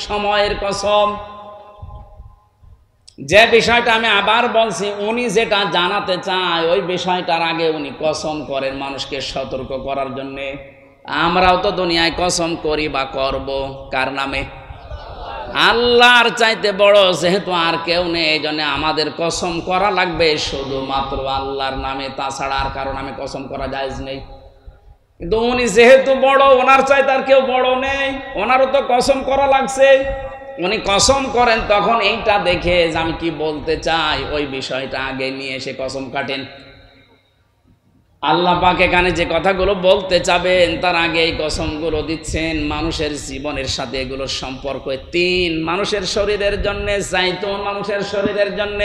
Speaker 1: সময়ের কসম। যে বিষয়টা আমি আবার বলছি, উনি যেটা জানাতে চায় ওই বিষয়টার আগে উনি কসম করেন মানুষকে সতর্ক করার জন্যে। আমরাও তো দুনিয়ায় কসম করি বা করব কার নামে? আল্লাহর চাইতে বড় যেহেতু আর কেউ নেই, এই জন্য আমাদের কসম করা লাগবে শুধুমাত্র আল্লাহর নামে, তাছাড়া আর কারো নামে কসম করা জায়েজ নেই। কিন্তু উনি যেহেতু বড়, ওনার চাইতে আর কেউ বড় নেই, ওনারও তো কসম করা লাগছে। উনি কসম করেন তখন এইটা দেখে যে আমি কি বলতে চাই ওই বিষয়টা আগে নিয়ে এসে কসম কাটেন। আল্লাহ পাক এখানে যে কথাগুলো বলতে চাবেন তার আগে এই কসমগুলো দিচ্ছেন মানুষের জীবনের সাথে, এগুলোর সম্পর্ক। 3 মানুষের শরীরের জন্য জাইতুন, মানুষের শরীরের জন্য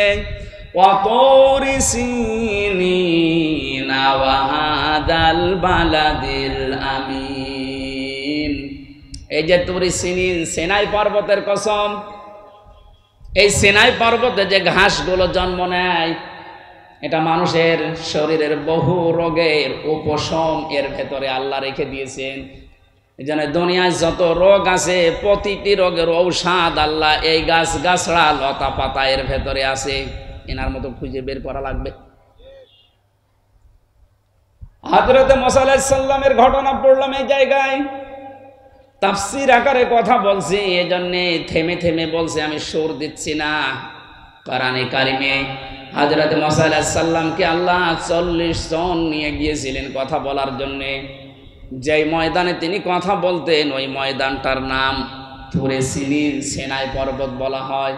Speaker 1: ওয়া তুরি সিনিনা ওয়া হাদাল বালাদিল আমিন। এই যে তুরি সিনিন, সিনাই পর্বতের কসম। এই সিনাই পর্বতে যে ঘাসগুলো জন্ম নেয় এটা মানুষের শরীরের বহু রোগের উপশম এর ভেতরে আল্লাহ রেখে দিয়েছেন। এই জন্য দুনিয়ায় যত রোগ আছে প্রতিটি রোগের ঔষধ আল্লাহ এই গাছ গাছড়া লতা পাতা এর ভেতরে আছে। এনার মতো খুঁজে বের করা লাগবে। হযরতে মুসা আলাইহিস সালামের ঘটনা পড়লাম এই জায়গায়, তাফসীর আকারে কথা বলছি, এজন্য থেমে থেমে বলছি, আমি সুর দিচ্ছি না। কোরআনে কারিমে হযরতে মুসা আলাইহিস সালামকে আল্লাহ 40 জন নিয়ে গিয়েছিলেন কথা বলার জন্যে। যেই ময়দানে তিনি কথা বলতেন ওই ময়দানটার নাম তুরে সিনিন, সিনাই পর্বত বলা হয়।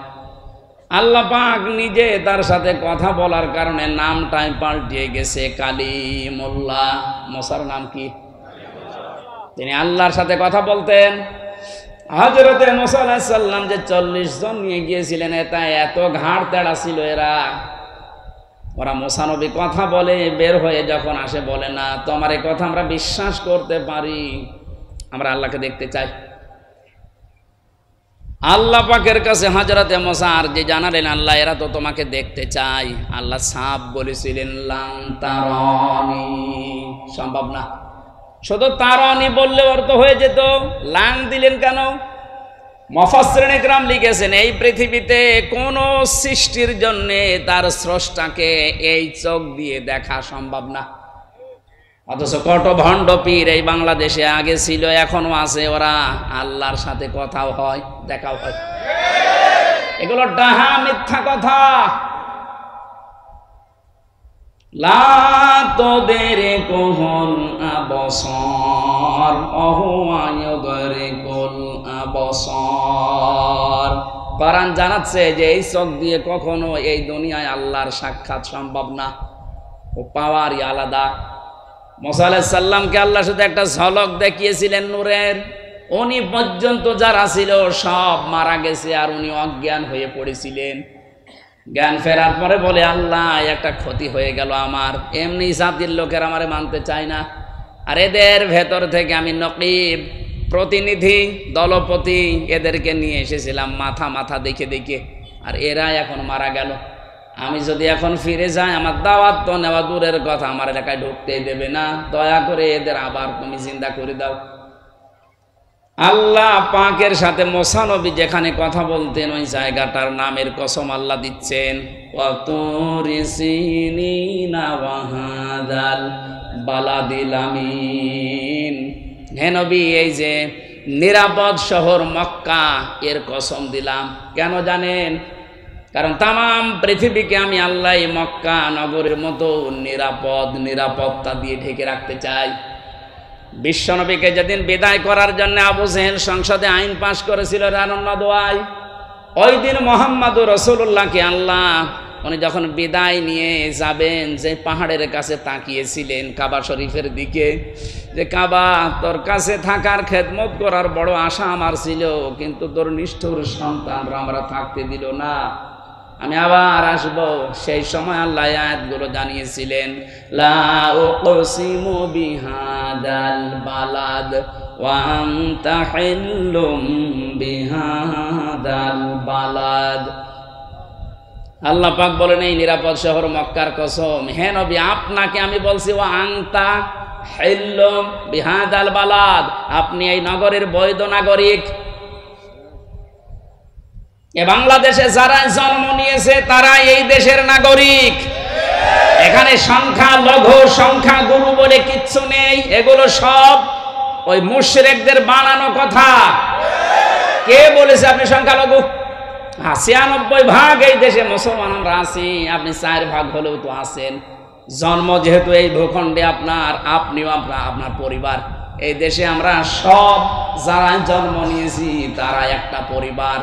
Speaker 1: আল্লাহ পাক নিজে তার সাথে কথা বলার কারণে নামটাই পাল্টিয়ে গেছে কালিমুল্লাহ। মুসার নাম কি? তিনি আল্লাহর সাথে কথা বলতেন। হযরতে মুসা আলাইহিস সালাম যে 40 জন নিয়ে গিয়েছিলেন, এটা এত ঘাড় তেড়া ছিল এরা। ওরা মুসা নবী কথা বলে, বের হয়ে যখন আসে বলে না তোমার এই কথা আমরা বিশ্বাস করতে পারি, আমরা আল্লাহকে দেখতে চাই। আল্লাহ পাকের কাছে হযরতে মুসা আর যে জানালেন আল্লাহ এরা তো তোমাকে দেখতে চাই। আল্লাহ সাফ বলেছিলেন লান তারানি, সম্ভব না। শুধু তারানি বললে অর্থ হয়ে যেত, লাং দিলেন কেন? মুফাসসিরিন ইকরাম লিখেছেন এই পৃথিবীতে কোন সৃষ্টির জন্য তার স্রষ্টাকে এই চোখ দিয়ে দেখা সম্ভব না। অথচ কত ভণ্ড পীর এই বাংলাদেশে আগে ছিল, এখনো আছে, ওরা আল্লাহর সাথে কথাও হয়, দেখাও হয়। এগুলো ডাহা মিথ্যা কথা। লা তুদরিকুল আবসার ওয়া হুয়া ইউদরিকুল আবসার। কোরআন জানাচ্ছে যে এই চোখ দিয়ে কখনো এই দুনিয়ায় আল্লাহর সাক্ষাৎ সম্ভব না, ও পাওয়ারই আলাদা। মুসা আলাইহিস সালামকে আল্লাহ শুধু একটা ঝলক দেখিয়েছিলেন নূরের, উনি পর্যন্ত যারা ছিল সব মারা গেছে আর উনি অজ্ঞান হয়ে পড়েছিলেন। জ্ঞান ফেরার পরে বলে আল্লাহ একটা ক্ষতি হয়ে গেল আমার, এমনি জাতির লোকের আমারে মানতে চায় না, আর এদের ভেতর থেকে আমি নকিব প্রতিনিধি দলপতি এদেরকে নিয়ে এসেছিলাম মাথা মাথা দেখে দেখে, আর এরা এখন মারা গেল। আমি যদি এখন ফিরে যাই আমার দাওয়াত তো নেওয়া দূরের কথা, আমার এলাকায় ঢুকতেই দেবে না, দয়া করে এদের আবার তুমি জিন্দা করে দাও। আল্লাহ পাকের সাথে মুসা নবী যেখানে কথা বলতেন ওই জায়গাটার নামের কসম আল্লাহ দিচ্ছেন, ওয়াতুরি সিনিনা ওয়া হাযাল বালাদিল আমিন। হে নবী এই যে নিরাপদ শহর মক্কা এর কসম দিলাম। কেন জানেন? কারণ তাম পৃথিবীকে আমি আল্লাহ মক্কা নগরের মতো নিরাপত্তা দিয়ে ঢেকে রাখতে চাই। বিশ্বনবীকে যেদিন বিদায় করার জন্য আবু জেহেল সংসদে আইন পাশ করেছিল রানন্না দোয়ায়, ওই দিন মুহাম্মদুর রাসূলুল্লাহকে আল্লাহ উনি যখন বিদায় নিয়ে যাবেন যে পাহাড়ের কাছে তাকিয়েছিলেন কাবা শরীফের দিকে, যে কাবা তোর কাছে থাকার খেদমত করার বড় আশা আমার ছিল, কিন্তু তোর নিষ্ঠুর সন্তানরা আমরা থাকতে দিল না, আমি আবার আসব। সেই সময় আল্লাহ আয়াতগুলো জানিয়েছিলেন, লা উকসিমু বিহাদাল বালাদ ওয়া আনতা হিল্লুম বিহাদাল বালাদ। আল্লাহ পাক বলেন এই নিরাপদ শহর মক্কার কসম, হে নবী আপনাকে আমি বলছি ওয়া আনতা হিল্লুম বিহাদাল বালাদ, আপনি এই নগরের বৈধ নাগরিক। বাংলাদেশে যারা জন্ম নিয়েছে তারা এই দেশের নাগরিক। এখানে সংখ্যা লঘু সংখ্যা গুরু বলে কিচ্ছু নেই, এগুলো সব ওই মুশরিকদের বানানো কথা। কে বলেছে আপনি সংখ্যালঘু? 96% এই দেশে মুসলমান আমরা আছি, আপনি 4% হলেও তো আছেন। জন্ম যেহেতু এই ভূখণ্ডে আপনার, আপনিও আপনার পরিবার, এই দেশে আমরা সব যারা জন্ম নিয়েছি তারা একটা পরিবার,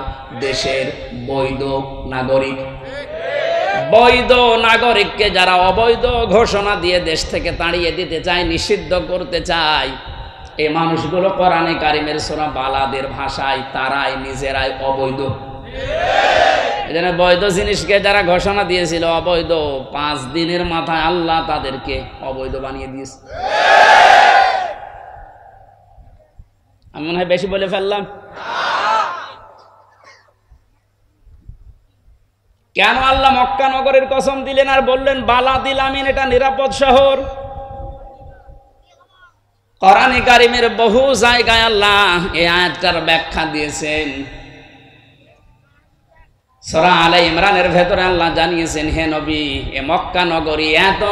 Speaker 1: দেশের বৈধ নাগরিক। বৈধ নাগরিককে যারা অবৈধ ঘোষণা দিয়ে দেশ থেকে তাড়িয়ে দিতে চায়, নিষিদ্ধ করতে চায়, এই মানুষগুলো কোরআনে কারিমের সূরা বালাদের ভাষায় তারাই নিজেরাই অবৈধ। এজন্য বৈধ জিনিসকে যারা ঘোষণা দিয়েছিল অবৈধ, 5 দিনের মাথায় আল্লাহ তাদেরকে অবৈধ বানিয়ে দিয়েছে। আমি মনে হয় বেশি বলে ফেললাম। কেন আল্লাহ মক্কা নগরের কসম দিলেন আর বললেন বালাদিল আমিন, এটা নিরাপদ শহর? কোরআনে কারিমের বহু জায়গায় আল্লাহ এই আয়াতটার ব্যাখ্যা দিয়েছেন। সূরা আলে ইমরানের ভেতরে আল্লাহ জানিয়েছেন, হে নবী এ মক্কা নগরী এত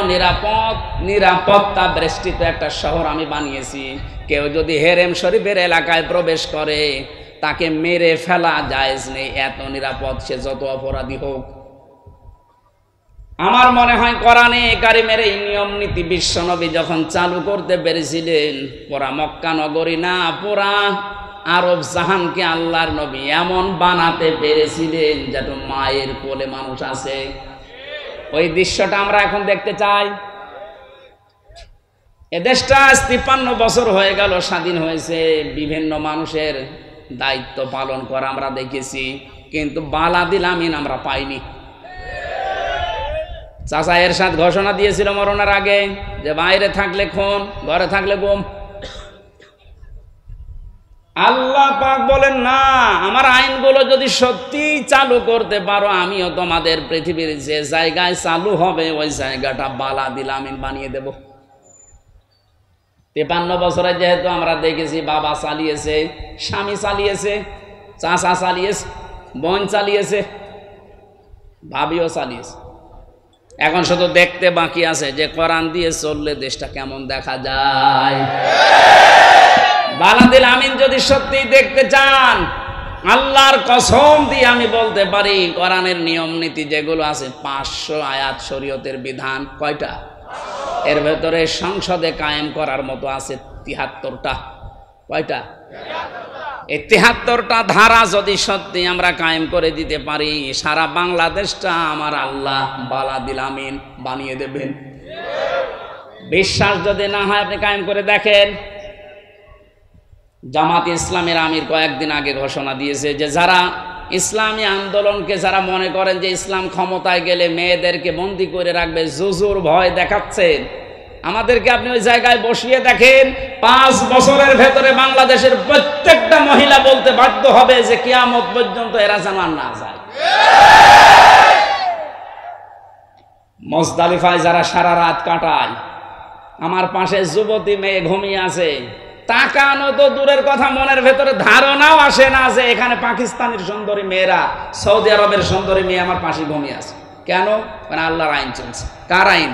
Speaker 1: নিরাপত্তা বেষ্টিত একটা শহর আমি বানিয়েছি, কেউ যদি হেরেম শরীফের এলাকায় প্রবেশ করে তাকে মেরে ফেলা জায়েজ নেই, এত নিরাপদ, সে যত অপরাধী হোক। আমার মনে হয় কোরআনে কারিমের এই নিয়ম নীতি বিশ্বনবী যখন চালু করতে পেরেছিলেন, পুরা মক্কা নগরী না পুরা আরব জাহানকে আল্লাহর নবী এমন বানাতে পেরেছিলেন যেন মায়ের কোলে মানুষ আছে। ওই দৃশ্যটা আমরা এখন দেখতে চাই। এ দেশটা 53 বছর হয়ে গেল স্বাধীন হয়েছে, বিভিন্ন মানুষের দায়িত্ব পালন করা আমরা দেখেছি, কিন্তু বালাদিল আমিন আমরা পাইনি। চাচা এরশাদ ঘোষণা দিয়েছিল মরণের আগে যে বাইরে থাকলে খুন, ঘরে থাকলে গুম। আল্লাহ পাক বলেন না, আমার আইনগুলো যদি সত্যি চালু করতে পারো আমিও তোমাদের পৃথিবীর যে জায়গায় চালু হবে ওই জায়গাটা বালাদিল আমিন বানিয়ে দেব। 53 বছরে যেহেতু আমরা দেখেছি বাবা চালিয়েছে, স্বামী চালিয়েছে, চাচা চালিয়েছে, বোন চালিয়েছে, ভাবিও চালিয়েছে। এখন শুধু দেখতে বাকি আছে যে কোরআন দিয়ে চললে দেশটা কেমন দেখা যায়। বালাদিল আমিন যদি সত্যি দেখতে চান, আল্লাহর কসম দিয়ে আমি বলতে পারি কোরআনের নিয়ম নীতি যেগুলো আছে 500 আয়াত শরীয়তের বিধান কয়টা, এর ভেতরে সংসদে কায়েম করার মতো আছে 73টা। কয়টা? 73টা ধারা যদি সত্যি আমরা কায়েম করে দিতে পারি, সারা বাংলাদেশটা আমার আল্লাহ বালাদিল আমিন বানিয়ে দেবেন। বিশ্বাস যদি না হয় আপনি কায়েম করে দেখেন। জামাত ইসলামের আমির কয়েকদিন আগে ঘোষণা দিয়েছে যে যারা ইসলামী আন্দোলনকে যারা মনে করেন যে ইসলাম ক্ষমতায় গেলে মেয়েদেরকে বন্দী করে রাখবে, জুজুর ভয় দেখাচ্ছেন, আমাদেরকে আপনি ওই জায়গায় বসিয়ে দেখেন, 5 বছরের ভেতরে বাংলাদেশের প্রত্যেকটা মহিলা বলতে বাধ্য হবে যে কিয়ামত পর্যন্ত এরা যেন আর না যায়। মুজদালিফায় যারা সারা রাত কাটায়, আমার পাশে যুবতী মেয়ে ঘুমিয়ে আছে, তাকানো তো দূরের কথা, মনের ভেতরে ধারণাও আসে না যে এখানে পাকিস্তানের সুন্দরী মেয়েরা, সৌদি আরবের সুন্দরী মেয়ে আমার পাশে ঘুমিয়ে আছে। কেন? কারণ আল্লাহর আইন চলছে। কার আইন?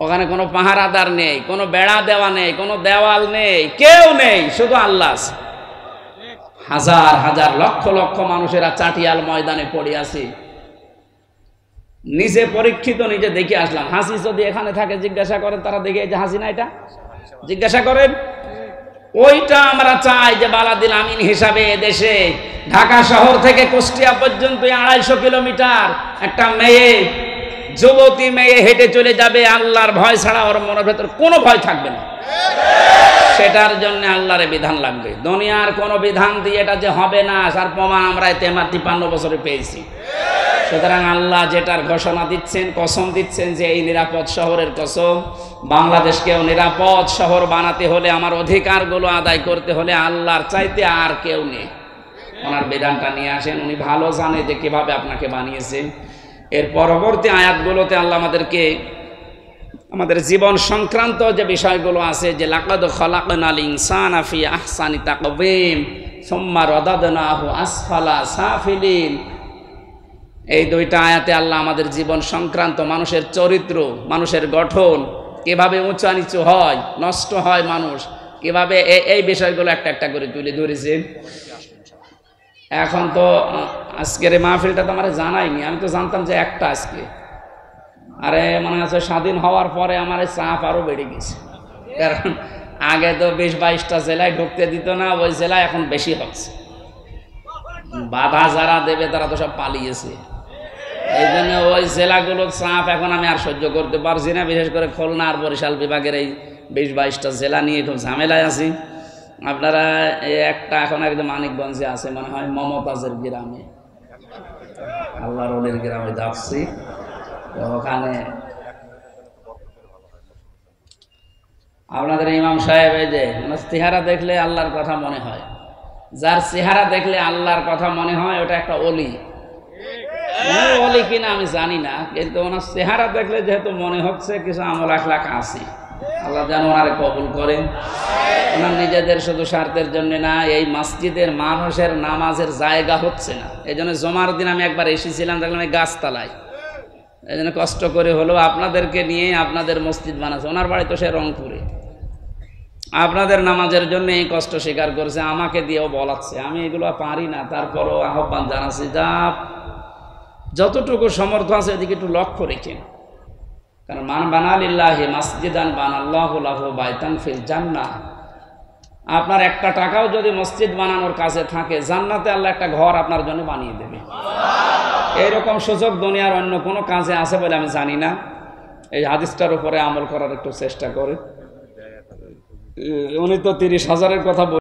Speaker 1: ওখানে কোনো পাহারাদার নেই, কোনো বেড়া দেওয়া নেই, কোনো দেওয়াল নেই, কেউ নেই, শুধু আল্লাহ আছে। হাজার হাজার লক্ষ লক্ষ মানুষেরা চাটিয়াল ময়দানে পড়ে আছে। নিজে পরীক্ষিত, নিজে দেখে আসলাম। হাসি যদি এখানে থাকে জিজ্ঞাসা করেন, তারা দেখে যে হাসি না, এটা জিজ্ঞাসা করেন। ওইটা আমরা চাই যে বালাদিল আমিন হিসাবে দেশে ঢাকা শহর থেকে কুষ্টিয়া পর্যন্ত 250 কিলোমিটার একটা মেয়ে, যুবতী মেয়ে হেঁটে চলে যাবে, আল্লাহর ভয় ছাড়া ওর মনের ভেতর কোনো ভয় থাকবে না। সেটার জন্য আল্লাহর বিধান লাগবে। দুনিয়ার কোনো বিধান দিয়ে এটা যে হবে না, তার প্রমাণ আমরা 53 বছরে পেয়েছি। সুতরাং আল্লাহ যেটার ঘোষণা দিচ্ছেন, কসম দিচ্ছেন যে এই নিরাপদ শহরের কসম, বাংলাদেশকেও নিরাপদ শহর বানাতে হলে, আমার অধিকারগুলো আদায় করতে হলে আল্লাহর চাইতে আর কেউ নেই। ওনার বিধানটা নিয়ে আসেন, উনি ভালো জানে যে কিভাবে আপনাকে বানিয়েছেন। এর পরবর্তী আয়াতগুলোতে আল্লাহ আমাদেরকে আমাদের জীবন সংক্রান্ত যে বিষয়গুলো আছে, যে লাকাদ খালাকনাল ইনসানা ফি আহসানি তাকওয়িম সুম্মা রাদাদনাহু আসফালা সাফিলিন, এই 2টা আয়াতে আল্লাহ আমাদের জীবন সংক্রান্ত মানুষের চরিত্র, মানুষের গঠন, কিভাবে উঁচা নিচু হয়, নষ্ট হয় মানুষ, কিভাবে এই বিষয়গুলো একটা একটা করে তুলে ধরেছেন। এখন তো আজকের এই মাহফিলটা তো আমার জানাইনি, আমি তো জানতাম যে একটা আজকে। আরে মনে আছে স্বাধীন হওয়ার পরে আমার এই চাপ আরো বেড়ে গেছে, কারণ আগে তো 20-22টা জেলায় ঢুকতে দিত না, ওই জেলায় এখন বেশি হচ্ছে। বাধা যারা দেবে তারা তো সব পালিয়েছে, এই জন্য ওই জেলাগুলোর চাপ এখন আমি আর সহ্য করতে পারছি না। বিশেষ করে খুলনা আর বরিশাল বিভাগের এই 20-22টা জেলা নিয়ে খুব ঝামেলায় আছি। আপনারা এই একটা এখন একদম মানিকগঞ্জে আছে, মনে হয় মমতাজের গ্রামে, আল্লাহর ওলির গ্রামে যাচ্ছি। ওখানে আপনাদের ইমাম সাহেব, এই যে চেহারা দেখলে আল্লাহর কথা মনে হয়, যার চেহারা দেখলে আল্লাহর কথা মনে হয় ওটা একটা অলি। অলি কিনা আমি জানি না, কিন্তু ওনার চেহারা দেখলে যেহেতু মনে হচ্ছে কিছু আমল আখলাক আছে। আল্লাহ যেন ওনারে কবুল করেন। ওনার নিজেদের শুধু স্বার্থের জন্য না, এই মসজিদের মানুষের নামাজের জায়গা হচ্ছে না, এই জন্য জমার দিন আমি একবার এসেছিলাম, দেখলাম এই গাছতলায়, এই জন্য কষ্ট করে হলো আপনাদেরকে নিয়ে আপনাদের মসজিদ বানাচ্ছে। ওনার বাড়ি তো সে রংপুরে, আপনাদের নামাজের জন্য এই কষ্ট স্বীকার করেছে, আমাকে দিয়েও বলাচ্ছে। আমি এগুলো পারি না, তারপরও আহ্বান জানাচ্ছি, যা যতটুকু সমর্থ আছে এদিকে একটু লক্ষ্য রেখেন। কারণ মান বানালিল্লাহি মাসজিদান বানাল্লাহু লাহু বাইতান ফিল জান্নাহ, আপনার একটা টাকাও যদি মসজিদ বানানোর কাছে থাকে, জান্নাতে আল্লাহ একটা ঘর আপনার জন্য বানিয়ে দেবে। এইরকম সুযোগ দুনিয়ার অন্য কোনো কাজে আছে বলে আমি জানি না। এই হাদিসটার উপরে আমল করার একটু চেষ্টা করে। উনি তো 30,000-এর কথা